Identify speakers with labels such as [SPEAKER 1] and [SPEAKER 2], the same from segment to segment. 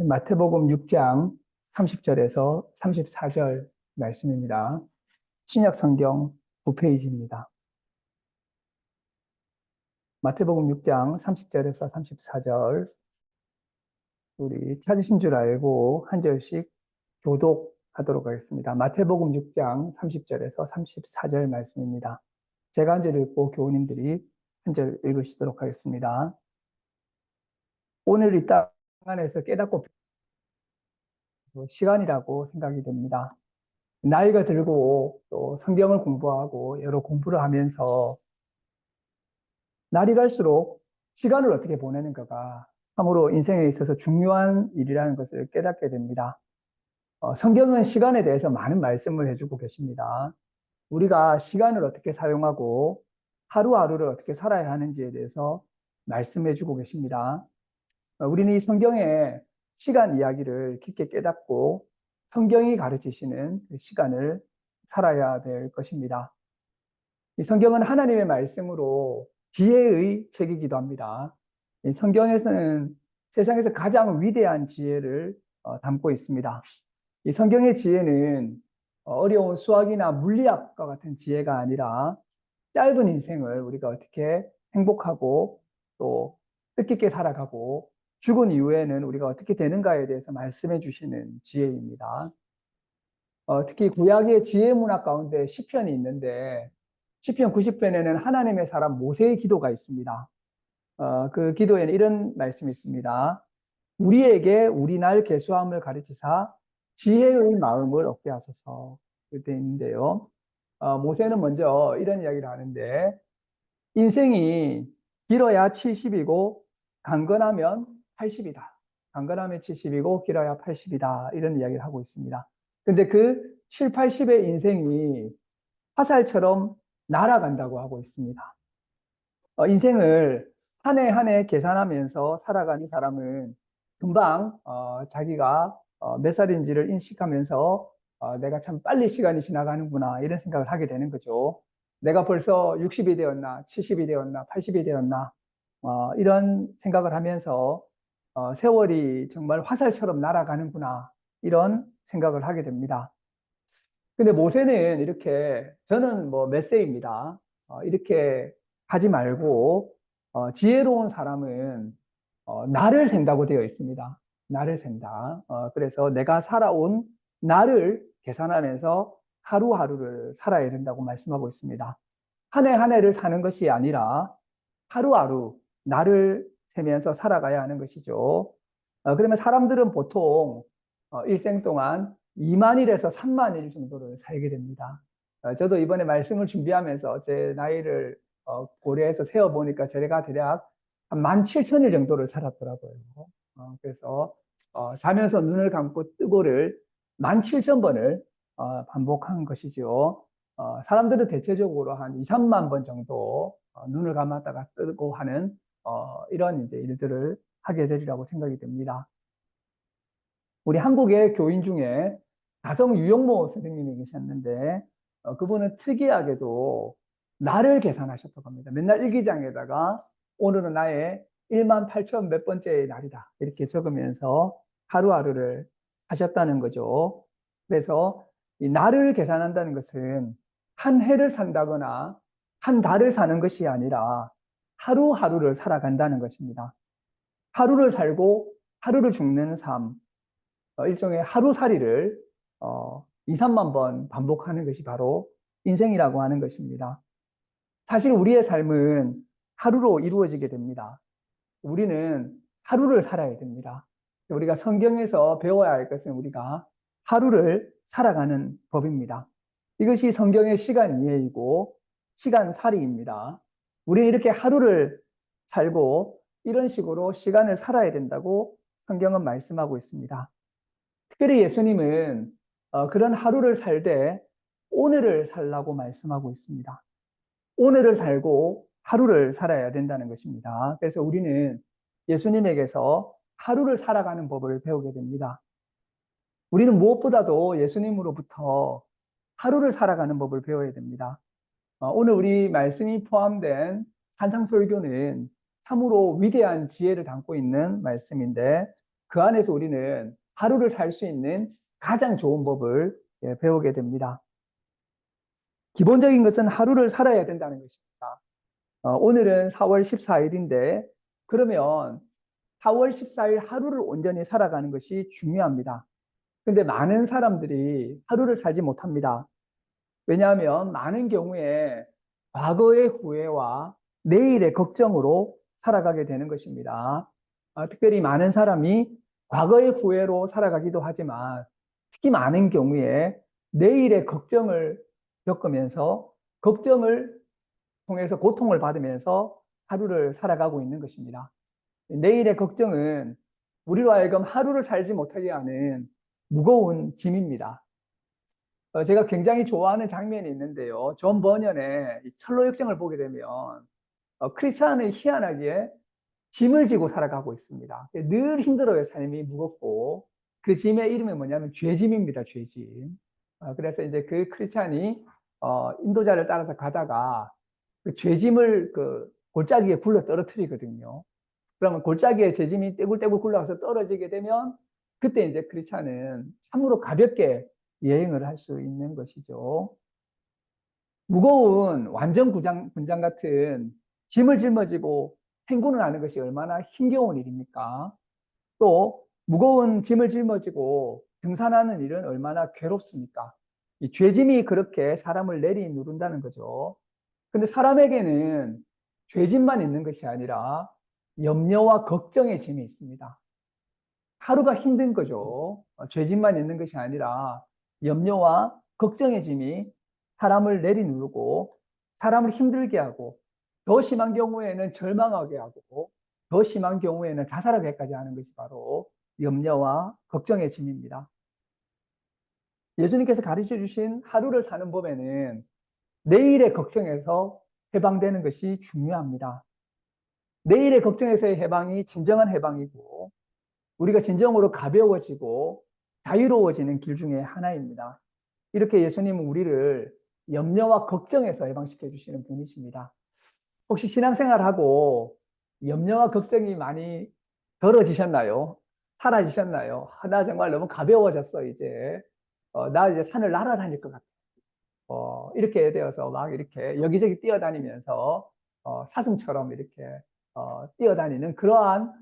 [SPEAKER 1] 마태복음 6장 30절에서 34절 말씀입니다. 신약 성경 9페이지입니다. 마태복음 6장 30절에서 34절 우리 찾으신 줄 알고 한 절씩 교독하도록 하겠습니다. 마태복음 6장 30절에서 34절 말씀입니다. 제가 한 절 읽고 교우님들이 한 절 읽으시도록 하겠습니다. 오늘 이 땅 안에서 깨닫고 시간이라고 생각이 됩니다. 나이가 들고 또 성경을 공부하고 여러 공부를 하면서 날이 갈수록 시간을 어떻게 보내는가가 참으로 인생에 있어서 중요한 일이라는 것을 깨닫게 됩니다. 성경은 시간에 대해서 많은 말씀을 해주고 계십니다. 우리가 시간을 어떻게 사용하고 하루하루를 어떻게 살아야 하는지에 대해서 말씀해주고 계십니다. 우리는 이 성경의 시간 이야기를 깊게 깨닫고 성경이 가르치시는 그 시간을 살아야 될 것입니다. 이 성경은 하나님의 말씀으로 지혜의 책이기도 합니다. 이 성경에서는 세상에서 가장 위대한 지혜를 담고 있습니다. 이 성경의 지혜는 어려운 수학이나 물리학과 같은 지혜가 아니라 짧은 인생을 우리가 어떻게 행복하고 또 뜻깊게 살아가고 죽은 이후에는 우리가 어떻게 되는가에 대해서 말씀해 주시는 지혜입니다. 특히 구약의 지혜 문학 가운데 시편이 있는데 시편 90편에는 하나님의 사람 모세의 기도가 있습니다. 그 기도에는 이런 말씀이 있습니다. 우리에게 우리 날 계수함을 가르치사 지혜의 마음을 얻게 하소서. 그때 있는데요. 모세는 먼저 이런 이야기를 하는데 인생이 길어야 70이고 강건하면 80이다. 강건하면 70이고 길어야 80이다. 이런 이야기를 하고 있습니다. 근데 그 7, 80의 인생이 화살처럼 날아간다고 하고 있습니다. 인생을 한 해 한 해 계산하면서 살아가는 사람은 금방 자기가 몇 살인지를 인식하면서 내가 참 빨리 시간이 지나가는구나 이런 생각을 하게 되는 거죠. 내가 벌써 60이 되었나 70이 되었나 80이 되었나 이런 생각을 하면서 세월이 정말 화살처럼 날아가는구나 이런 생각을 하게 됩니다. 근데 모세는 이렇게 저는 뭐 몇 세입니다. 이렇게 하지 말고 지혜로운 사람은 날을 센다고 되어 있습니다. 날을 센다. 그래서 내가 살아온 날을 계산하면서 하루하루를 살아야 된다고 말씀하고 있습니다. 한 해 한 해를 사는 것이 아니라 하루하루 날을 세면서 살아가야 하는 것이죠. 그러면 사람들은 보통 일생 동안 2만 일에서 3만 일 정도를 살게 됩니다. 저도 이번에 말씀을 준비하면서 제 나이를 고려해서 세어보니까 제가 대략 한 17,000일 정도를 살았더라고요. 그래서 자면서 눈을 감고 뜨고를 17,000번을 반복한 것이죠. 사람들은 대체적으로 한 2, 3만 번 정도 눈을 감았다가 뜨고 하는 이런 이제 일들을 하게 되리라고 생각이 됩니다. 우리 한국의 교인 중에 다성 유영모 선생님이 계셨는데 그분은 특이하게도 날을 계산하셨다고 합니다. 맨날 일기장에다가 오늘은 나의 1만 8천 몇 번째의 날이다 이렇게 적으면서 하루하루를 하셨다는 거죠. 그래서 이 날을 계산한다는 것은 한 해를 산다거나 한 달을 사는 것이 아니라 하루하루를 살아간다는 것입니다. 하루를 살고 하루를 죽는 삶, 일종의 하루살이를 2, 3만 번 반복하는 것이 바로 인생이라고 하는 것입니다. 사실 우리의 삶은 하루로 이루어지게 됩니다. 우리는 하루를 살아야 됩니다. 우리가 성경에서 배워야 할 것은 우리가 하루를 살아가는 법입니다. 이것이 성경의 시간 이해이고 시간살이입니다. 우리는 이렇게 하루를 살고 이런 식으로 시간을 살아야 된다고 성경은 말씀하고 있습니다. 특별히 예수님은 그런 하루를 살되 오늘을 살라고 말씀하고 있습니다. 오늘을 살고 하루를 살아야 된다는 것입니다. 그래서 우리는 예수님에게서 하루를 살아가는 법을 배우게 됩니다. 우리는 무엇보다도 예수님으로부터 하루를 살아가는 법을 배워야 됩니다. 오늘 우리 말씀이 포함된 산상설교는 참으로 위대한 지혜를 담고 있는 말씀인데 그 안에서 우리는 하루를 살 수 있는 가장 좋은 법을 배우게 됩니다. 기본적인 것은 하루를 살아야 된다는 것입니다. 오늘은 4월 14일인데 그러면 4월 14일 하루를 온전히 살아가는 것이 중요합니다. 근데 많은 사람들이 하루를 살지 못합니다. 왜냐하면 많은 경우에 과거의 후회와 내일의 걱정으로 살아가게 되는 것입니다. 특별히 많은 사람이 과거의 후회로 살아가기도 하지만 특히 많은 경우에 내일의 걱정을 겪으면서 걱정을 통해서 고통을 받으면서 하루를 살아가고 있는 것입니다. 내일의 걱정은 우리로 하여금 하루를 살지 못하게 하는 무거운 짐입니다. 제가 굉장히 좋아하는 장면이 있는데요. 존 버년의 철로 역정을 보게 되면 크리스찬은 희한하게 짐을 지고 살아가고 있습니다. 늘 힘들어요. 삶이 무겁고 그 짐의 이름이 뭐냐면 죄짐입니다. 죄짐. 그래서 이제 그 크리스찬이 인도자를 따라서 가다가 그 죄짐을 그 골짜기에 굴러 떨어뜨리거든요. 그러면 골짜기에 죄짐이 떼굴떼굴 굴러가서 떨어지게 되면 그때 이제 크리스찬은 참으로 가볍게 여행을 할 수 있는 것이죠. 무거운 완전 군장 같은 짐을 짊어지고 행군을 하는 것이 얼마나 힘겨운 일입니까? 또 무거운 짐을 짊어지고 등산하는 일은 얼마나 괴롭습니까? 이 죄짐이 그렇게 사람을 내리누른다는 거죠. 근데 사람에게는 죄짐만 있는 것이 아니라 염려와 걱정의 짐이 있습니다. 하루가 힘든 거죠. 죄짐만 있는 것이 아니라 염려와 걱정의 짐이 사람을 내리누르고 사람을 힘들게 하고 더 심한 경우에는 절망하게 하고 더 심한 경우에는 자살하게까지 하는 것이 바로 염려와 걱정의 짐입니다. 예수님께서 가르쳐 주신 하루를 사는 법에는 내일의 걱정에서 해방되는 것이 중요합니다. 내일의 걱정에서의 해방이 진정한 해방이고 우리가 진정으로 가벼워지고 자유로워지는 길 중에 하나입니다. 이렇게 예수님은 우리를 염려와 걱정에서 해방시켜 주시는 분이십니다. 혹시 신앙생활하고 염려와 걱정이 많이 덜어지셨나요? 사라지셨나요? 나 정말 너무 가벼워졌어, 이제. 나 이제 산을 날아다닐 것 같아. 이렇게 되어서 막 이렇게 여기저기 뛰어다니면서 사슴처럼 이렇게 뛰어다니는 그러한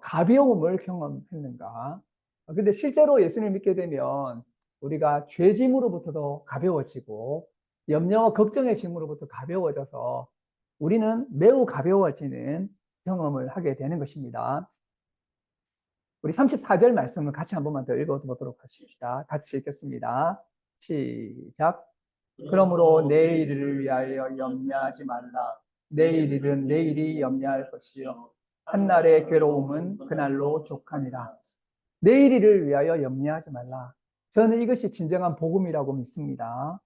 [SPEAKER 1] 가벼움을 경험했는가? 근데 실제로 예수님을 믿게 되면 우리가 죄짐으로부터도 가벼워지고 염려와 걱정의 짐으로부터 가벼워져서 우리는 매우 가벼워지는 경험을 하게 되는 것입니다. 우리 34절 말씀을 같이 한 번만 더 읽어보도록 하십시다. 같이 읽겠습니다. 시작. 그러므로 내일을 위하여 염려하지 말라. 내일 일은 내일이 염려할 것이요 한날의 괴로움은 그날로 족하니라. 내일 일을 위하여 염려하지 말라. 저는 이것이 진정한 복음이라고 믿습니다.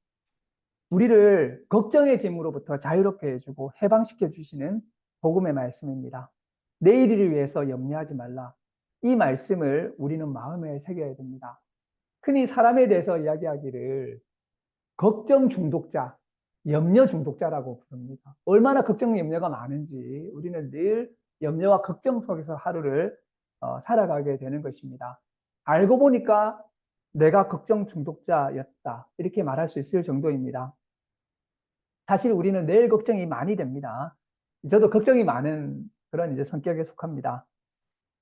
[SPEAKER 1] 우리를 걱정의 짐으로부터 자유롭게 해주고 해방시켜 주시는 복음의 말씀입니다. 내일 일을 위해서 염려하지 말라. 이 말씀을 우리는 마음에 새겨야 됩니다. 흔히 사람에 대해서 이야기하기를 걱정 중독자, 염려 중독자라고 부릅니다. 얼마나 걱정, 염려가 많은지 우리는 늘 염려와 걱정 속에서 하루를 살아가게 되는 것입니다. 알고 보니까 내가 걱정 중독자였다. 이렇게 말할 수 있을 정도입니다. 사실 우리는 내일 걱정이 많이 됩니다. 저도 걱정이 많은 그런 이제 성격에 속합니다.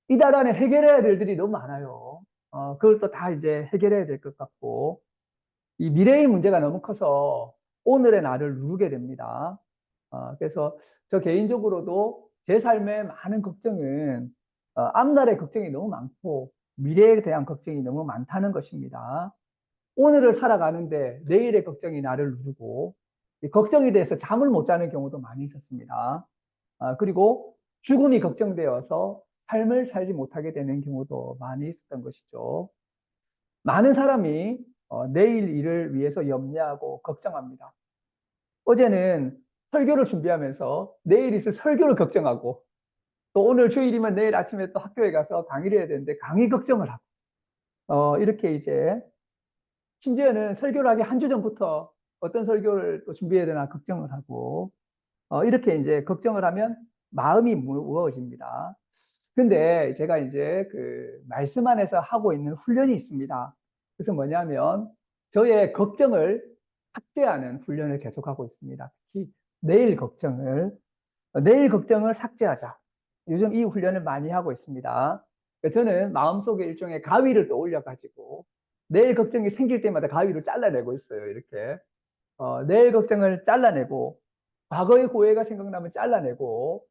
[SPEAKER 1] 이달 안에 해결해야 될 일이 너무 많아요. 그걸 또 다 이제 해결해야 될 것 같고, 이 미래의 문제가 너무 커서 오늘의 나를 누르게 됩니다. 그래서 저 개인적으로도 제 삶의 많은 걱정은 앞날의 걱정이 너무 많고 미래에 대한 걱정이 너무 많다는 것입니다. 오늘을 살아가는데 내일의 걱정이 나를 누르고 이 걱정에 대해서 잠을 못 자는 경우도 많이 있었습니다. 그리고 죽음이 걱정되어서 삶을 살지 못하게 되는 경우도 많이 있었던 것이죠. 많은 사람이 내일 일을 위해서 염려하고 걱정합니다. 어제는 설교를 준비하면서 내일 있을 설교를 걱정하고 또 오늘 주일이면 내일 아침에 또 학교에 가서 강의를 해야 되는데 강의 걱정을 하고 이렇게 이제 심지어는 설교를 하기 한 주 전부터 어떤 설교를 또 준비해야 되나 걱정을 하고 이렇게 이제 걱정을 하면 마음이 무거워집니다. 근데 제가 이제 그 말씀 안에서 하고 있는 훈련이 있습니다. 그래서 뭐냐면 저의 걱정을 삭제하는 훈련을 계속하고 있습니다. 특히 내일 걱정을 삭제하자. 요즘 이 훈련을 많이 하고 있습니다. 저는 마음속에 일종의 가위를 또 올려가지고 내일 걱정이 생길 때마다 가위로 잘라내고 있어요. 이렇게 내일 걱정을 잘라내고 과거의 고해가 생각나면 잘라내고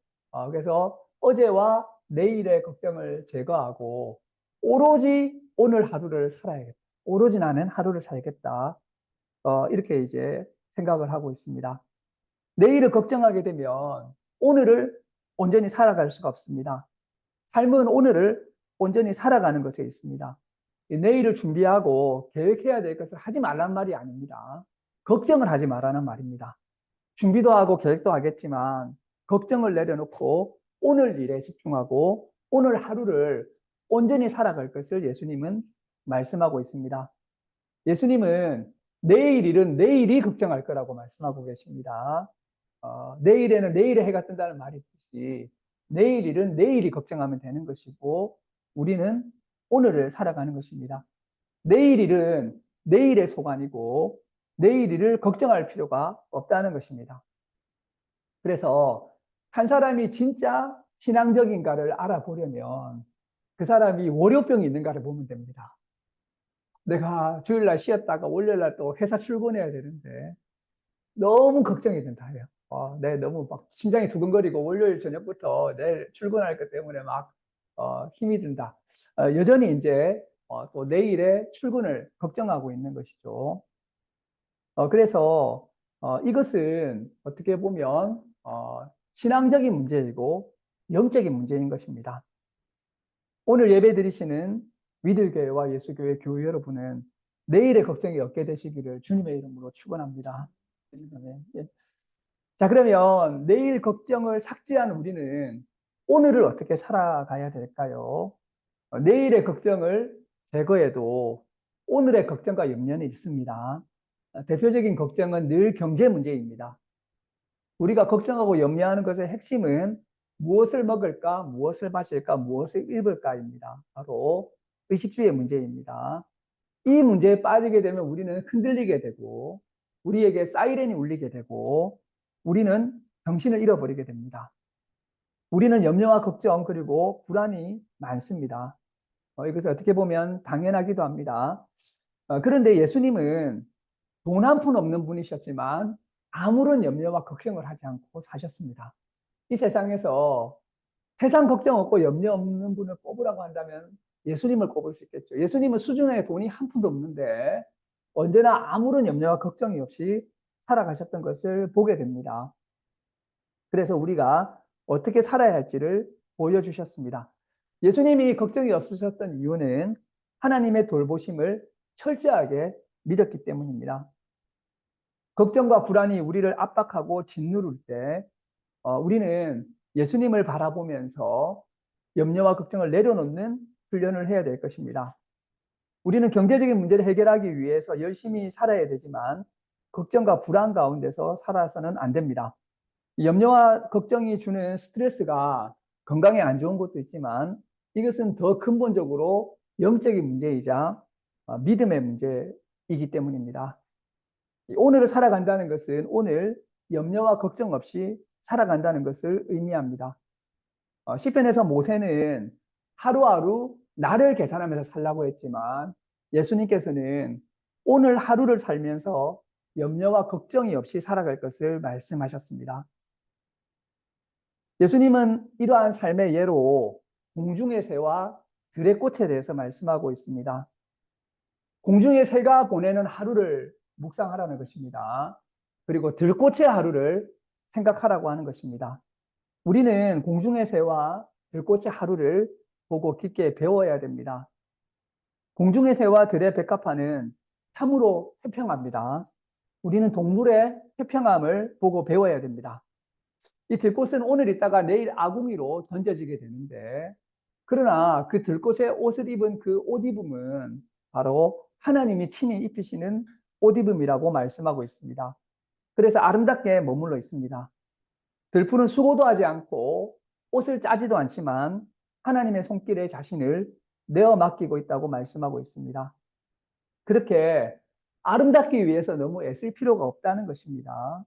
[SPEAKER 1] 그래서 어제와 내일의 걱정을 제거하고 오로지 오늘 하루를 살아야겠다. 오로지 나는 하루를 살겠다. 이렇게 이제 생각을 하고 있습니다. 내일을 걱정하게 되면 오늘을 온전히 살아갈 수가 없습니다. 삶은 오늘을 온전히 살아가는 것에 있습니다. 내일을 준비하고 계획해야 될 것을 하지 말란 말이 아닙니다. 걱정을 하지 말라는 말입니다. 준비도 하고 계획도 하겠지만 걱정을 내려놓고 오늘 일에 집중하고 오늘 하루를 온전히 살아갈 것을 예수님은 말씀하고 있습니다. 예수님은 내일 일은 내일이 걱정할 거라고 말씀하고 계십니다. 내일에는 내일의 해가 뜬다는 말이 있듯이 내일 일은 내일이 걱정하면 되는 것이고 우리는 오늘을 살아가는 것입니다. 내일 일은 내일의 소관이고 내일 일을 걱정할 필요가 없다는 것입니다. 그래서 한 사람이 진짜 신앙적인가를 알아보려면 그 사람이 월요병이 있는가를 보면 됩니다. 내가 주일날 쉬었다가 월요일날 또 회사 출근해야 되는데 너무 걱정이 된다 해요. 내 너무 막 심장이 두근거리고 월요일 저녁부터 내일 출근할 것 때문에 막 힘이 든다. 여전히 이제 또 내일의 출근을 걱정하고 있는 것이죠. 그래서 이것은 어떻게 보면 신앙적인 문제이고 영적인 문제인 것입니다. 오늘 예배 드리시는 위들교회와 예수교회 교회 여러분은 내일의 걱정이 없게 되시기를 주님의 이름으로 축원합니다. 예. 자, 그러면 내일 걱정을 삭제한 우리는 오늘을 어떻게 살아가야 될까요? 내일의 걱정을 제거해도 오늘의 걱정과 연관이 있습니다. 대표적인 걱정은 늘 경제 문제입니다. 우리가 걱정하고 염려하는 것의 핵심은 무엇을 먹을까, 무엇을 마실까, 무엇을 입을까입니다. 바로 의식주의 문제입니다. 이 문제에 빠지게 되면 우리는 흔들리게 되고 우리에게 사이렌이 울리게 되고 우리는 정신을 잃어버리게 됩니다. 우리는 염려와 걱정 그리고 불안이 많습니다. 이것을 어떻게 보면 당연하기도 합니다. 그런데 예수님은 돈 한 푼 없는 분이셨지만 아무런 염려와 걱정을 하지 않고 사셨습니다. 이 세상에서 세상 걱정 없고 염려 없는 분을 꼽으라고 한다면 예수님을 꼽을 수 있겠죠. 예수님은 수중에 돈이 한 푼도 없는데 언제나 아무런 염려와 걱정이 없이 살아가셨던 것을 보게 됩니다. 그래서 우리가 어떻게 살아야 할지를 보여주셨습니다. 예수님이 걱정이 없으셨던 이유는 하나님의 돌보심을 철저하게 믿었기 때문입니다. 걱정과 불안이 우리를 압박하고 짓누를 때 우리는 예수님을 바라보면서 염려와 걱정을 내려놓는 훈련을 해야 될 것입니다. 우리는 경제적인 문제를 해결하기 위해서 열심히 살아야 되지만 걱정과 불안 가운데서 살아서는 안 됩니다. 염려와 걱정이 주는 스트레스가 건강에 안 좋은 것도 있지만 이것은 더 근본적으로 영적인 문제이자 믿음의 문제이기 때문입니다. 오늘을 살아간다는 것은 오늘 염려와 걱정 없이 살아간다는 것을 의미합니다. 시편에서 모세는 하루하루 나를 계산하면서 살라고 했지만 예수님께서는 오늘 하루를 살면서 염려와 걱정이 없이 살아갈 것을 말씀하셨습니다. 예수님은 이러한 삶의 예로 공중의 새와 들의 꽃에 대해서 말씀하고 있습니다. 공중의 새가 보내는 하루를 묵상하라는 것입니다. 그리고 들꽃의 하루를 생각하라고 하는 것입니다. 우리는 공중의 새와 들꽃의 하루를 보고 깊게 배워야 됩니다. 공중의 새와 들의 백합화는 참으로 태평합니다. 우리는 동물의 태평함을 보고 배워야 됩니다. 이 들꽃은 오늘 있다가 내일 아궁이로 던져지게 되는데 그러나 그 들꽃의 옷을 입은 그 옷 입음은 바로 하나님이 친히 입히시는 옷 입음이라고 말씀하고 있습니다. 그래서 아름답게 머물러 있습니다. 들풀은 수고도 하지 않고 옷을 짜지도 않지만 하나님의 손길에 자신을 내어 맡기고 있다고 말씀하고 있습니다. 그렇게 아름답기 위해서 너무 애쓸 필요가 없다는 것입니다.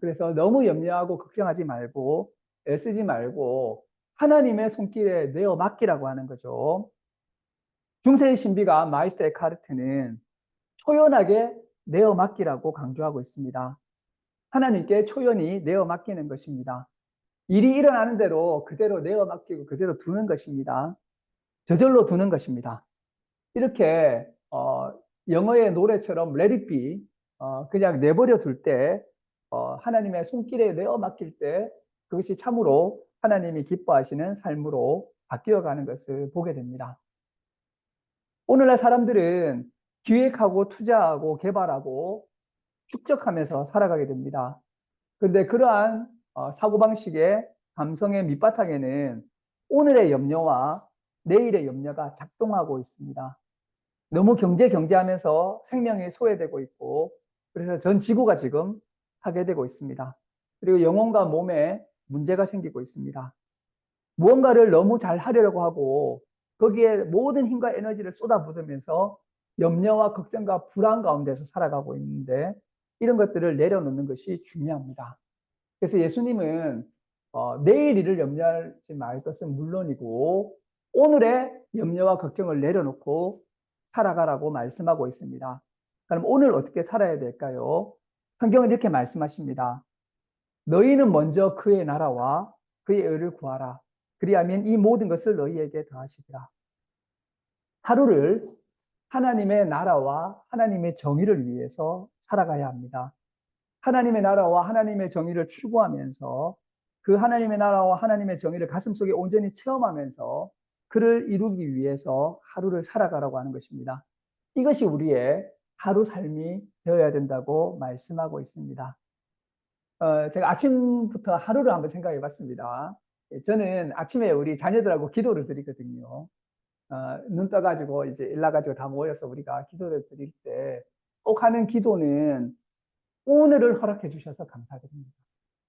[SPEAKER 1] 그래서 너무 염려하고 걱정하지 말고 애쓰지 말고 하나님의 손길에 내어 맡기라고 하는 거죠. 중세의 신비가 마이스터 에카르트는 초연하게 내어 맡기라고 강조하고 있습니다. 하나님께 초연히 내어 맡기는 것입니다. 일이 일어나는 대로 그대로 내어 맡기고 그대로 두는 것입니다. 저절로 두는 것입니다. 이렇게 영어의 노래처럼 let it be, 그냥 내버려 둘 때, 하나님의 손길에 내어 맡길 때 그것이 참으로 하나님이 기뻐하시는 삶으로 바뀌어가는 것을 보게 됩니다. 오늘날 사람들은 기획하고 투자하고 개발하고 축적하면서 살아가게 됩니다. 그런데 그러한 사고방식의 감성의 밑바탕에는 오늘의 염려와 내일의 염려가 작동하고 있습니다. 너무 경제하면서 생명이 소외되고 있고, 그래서 전 지구가 지금 파괴되고 있습니다. 그리고 영혼과 몸에 문제가 생기고 있습니다. 무언가를 너무 잘 하려고 하고 거기에 모든 힘과 에너지를 쏟아붓으면서 염려와 걱정과 불안 가운데서 살아가고 있는데, 이런 것들을 내려놓는 것이 중요합니다. 그래서 예수님은 내일 일을 염려하지 말 것은 물론이고 오늘의 염려와 걱정을 내려놓고 살아가라고 말씀하고 있습니다. 그럼 오늘 어떻게 살아야 될까요? 성경은 이렇게 말씀하십니다. 너희는 먼저 그의 나라와 그의 의를 구하라. 그리하면 이 모든 것을 너희에게 더하시리라. 하루를 하나님의 나라와 하나님의 정의를 위해서 살아가야 합니다. 하나님의 나라와 하나님의 정의를 추구하면서 그 하나님의 나라와 하나님의 정의를 가슴속에 온전히 체험하면서 그를 이루기 위해서 하루를 살아가라고 하는 것입니다. 이것이 우리의 하루 삶이 되어야 된다고 말씀하고 있습니다. 제가 아침부터 하루를 한번 생각해 봤습니다. 저는 아침에 우리 자녀들하고 기도를 드리거든요. 눈 떠가지고 이제 일나가지고 다 모여서 우리가 기도를 드릴 때 꼭 하는 기도는 오늘을 허락해 주셔서 감사드립니다.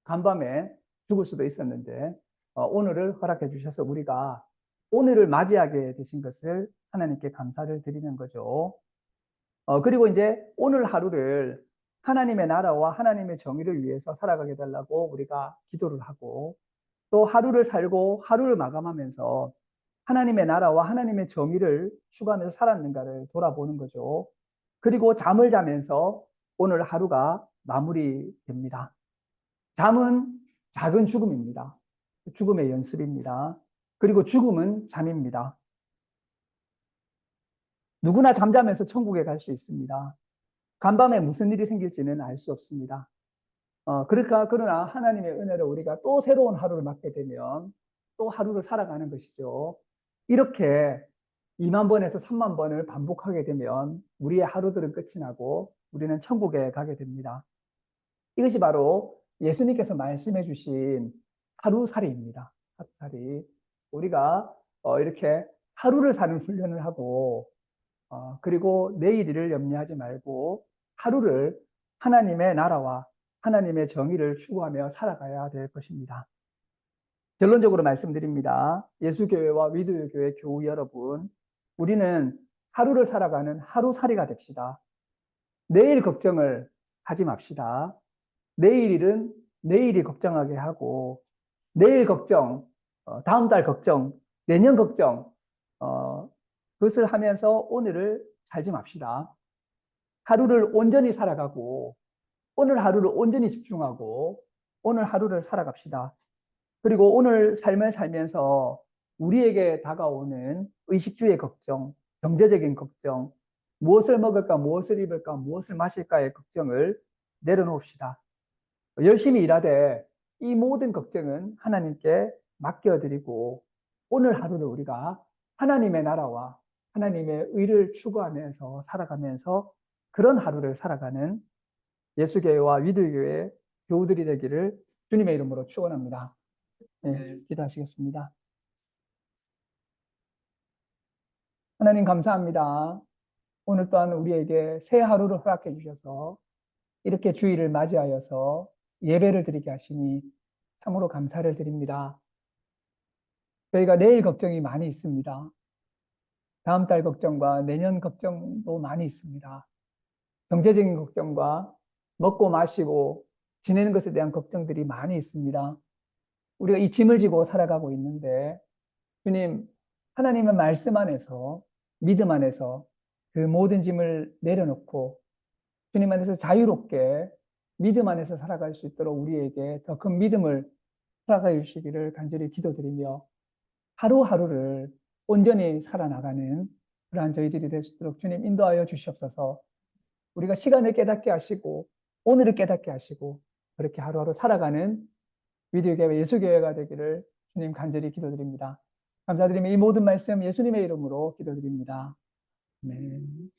[SPEAKER 1] 간밤에 죽을 수도 있었는데 오늘을 허락해 주셔서 우리가 오늘을 맞이하게 되신 것을 하나님께 감사를 드리는 거죠. 그리고 이제 오늘 하루를 하나님의 나라와 하나님의 정의를 위해서 살아가게 달라고 우리가 기도를 하고, 또 하루를 살고 하루를 마감하면서 하나님의 나라와 하나님의 정의를 추구하면서 살았는가를 돌아보는 거죠. 그리고 잠을 자면서 오늘 하루가 마무리됩니다. 잠은 작은 죽음입니다. 죽음의 연습입니다. 그리고 죽음은 잠입니다. 누구나 잠자면서 천국에 갈 수 있습니다. 간밤에 무슨 일이 생길지는 알 수 없습니다. 그러나 하나님의 은혜로 우리가 또 새로운 하루를 맞게 되면 또 하루를 살아가는 것이죠. 이렇게 2만 번에서 3만 번을 반복하게 되면 우리의 하루들은 끝이 나고 우리는 천국에 가게 됩니다. 이것이 바로 예수님께서 말씀해 주신 하루살이입니다. 하루살이. 우리가 이렇게 하루를 사는 훈련을 하고, 그리고 내일 일을 염려하지 말고 하루를 하나님의 나라와 하나님의 정의를 추구하며 살아가야 될 것입니다. 결론적으로 말씀드립니다. 예수교회와 위드교회 교우 여러분, 우리는 하루를 살아가는 하루살이가 됩시다. 내일 걱정을 하지 맙시다. 내일 일은 내일이 걱정하게 하고, 내일 걱정, 다음 달 걱정, 내년 걱정, 그것을 하면서 오늘을 살지 맙시다. 하루를 온전히 살아가고, 오늘 하루를 온전히 집중하고, 오늘 하루를 살아갑시다. 그리고 오늘 삶을 살면서 우리에게 다가오는 의식주의 걱정, 경제적인 걱정, 무엇을 먹을까, 무엇을 입을까, 무엇을 마실까의 걱정을 내려놓읍시다. 열심히 일하되 이 모든 걱정은 하나님께 맡겨드리고 오늘 하루를 우리가 하나님의 나라와 하나님의 의를 추구하면서 살아가면서 그런 하루를 살아가는 예수교회와 위들교회 교우들이 되기를 주님의 이름으로 축원합니다. 네, 기도하시겠습니다. 하나님 감사합니다. 오늘 또한 우리에게 새 하루를 허락해 주셔서 이렇게 주일을 맞이하여서 예배를 드리게 하시니 참으로 감사를 드립니다. 저희가 내일 걱정이 많이 있습니다. 다음 달 걱정과 내년 걱정도 많이 있습니다. 경제적인 걱정과 먹고 마시고 지내는 것에 대한 걱정들이 많이 있습니다. 우리가 이 짐을 지고 살아가고 있는데 주님, 하나님의 말씀 안에서 믿음 안에서 그 모든 짐을 내려놓고 주님 안에서 자유롭게 믿음 안에서 살아갈 수 있도록 우리에게 더 큰 믿음을 살아가 주시기를 간절히 기도드리며 하루하루를 온전히 살아나가는 그러한 저희들이 될 수 있도록 주님 인도하여 주시옵소서. 우리가 시간을 깨닫게 하시고 오늘을 깨닫게 하시고 그렇게 하루하루 살아가는 위대교회 예수교회가 되기를 주님 간절히 기도드립니다. 감사드리며 이 모든 말씀 예수님의 이름으로 기도드립니다. 아멘.